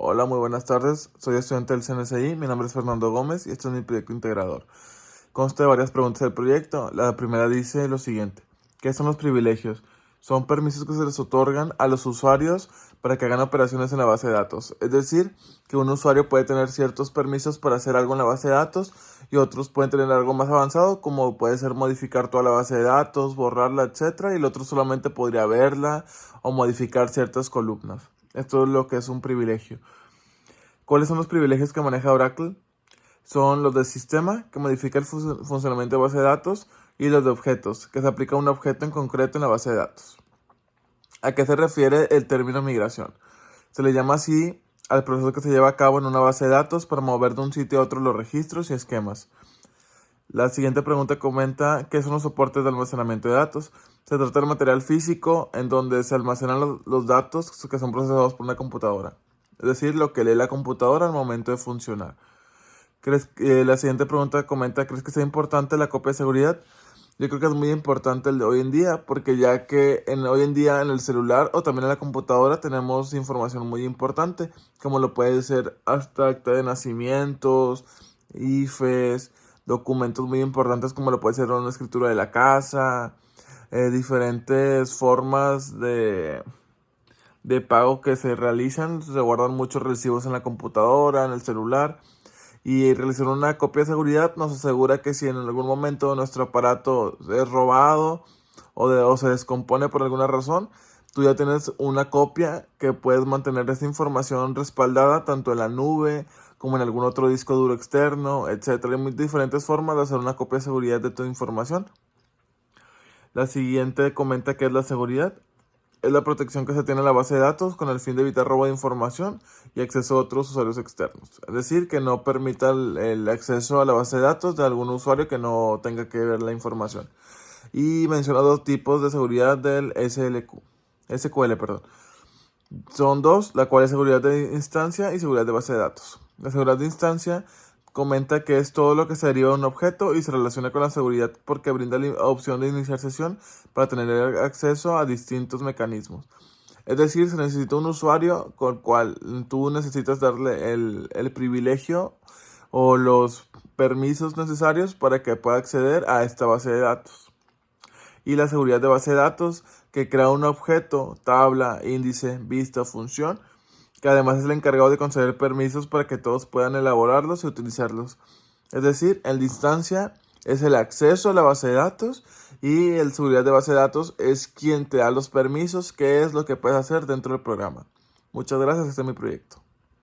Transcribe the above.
Hola, muy buenas tardes. Soy estudiante del CNSI. Mi nombre es Fernando Gómez y este es mi proyecto integrador. Consta de varias preguntas del proyecto. La primera dice lo siguiente: ¿qué son los privilegios? Son permisos que se les otorgan a los usuarios para que hagan operaciones en la base de datos. Es decir, que un usuario puede tener ciertos permisos para hacer algo en la base de datos y otros pueden tener algo más avanzado, como puede ser modificar toda la base de datos, borrarla, etcétera, y el otro solamente podría verla o modificar ciertas columnas. Esto es lo que es un privilegio. ¿Cuáles son los privilegios que maneja Oracle? Son los de sistema, que modifica el funcionamiento de base de datos, y los de objetos, que se aplica a un objeto en concreto en la base de datos. ¿A qué se refiere el término migración? Se le llama así al proceso que se lleva a cabo en una base de datos para mover de un sitio a otro los registros y esquemas. La siguiente pregunta comenta qué son los soportes de almacenamiento de datos. Se trata del material físico en donde se almacenan los datos que son procesados por una computadora. Es decir, lo que lee la computadora al momento de funcionar. La siguiente pregunta comenta, ¿crees que sea importante la copia de seguridad? Yo creo que es muy importante el de hoy en día, porque ya que hoy en día en el celular o también en la computadora tenemos información muy importante, como lo puede ser hasta acta de nacimientos, IFES, documentos muy importantes como lo puede ser una escritura de la casa, diferentes formas de pago que se realizan. Se guardan muchos recibos en la computadora, en el celular, y realizar una copia de seguridad nos asegura que si en algún momento nuestro aparato es robado o se descompone por alguna razón, tú ya tienes una copia que puedes mantener esa información respaldada tanto en la nube como en algún otro disco duro externo, etcétera. Hay muy diferentes formas de hacer una copia de seguridad de tu información. La siguiente comenta qué es la seguridad. Es la protección que se tiene en la base de datos con el fin de evitar robo de información y acceso a otros usuarios externos. Es decir, que no permita el acceso a la base de datos de algún usuario que no tenga que ver la información. Y menciona dos tipos de seguridad del SQL, perdón. Son dos, la cual es seguridad de instancia y seguridad de base de datos. La seguridad de instancia comenta que es todo lo que se deriva de un objeto y se relaciona con la seguridad porque brinda la opción de iniciar sesión para tener acceso a distintos mecanismos. Es decir, se necesita un usuario con el cual tú necesitas darle el privilegio o los permisos necesarios para que pueda acceder a esta base de datos. Y la seguridad de base de datos, que crea un objeto, tabla, índice, vista, función, que además es el encargado de conceder permisos para que todos puedan elaborarlos y utilizarlos. Es decir, el de instancia es el acceso a la base de datos y el seguridad de base de datos es quien te da los permisos, qué es lo que puedes hacer dentro del programa. Muchas gracias, este es mi proyecto.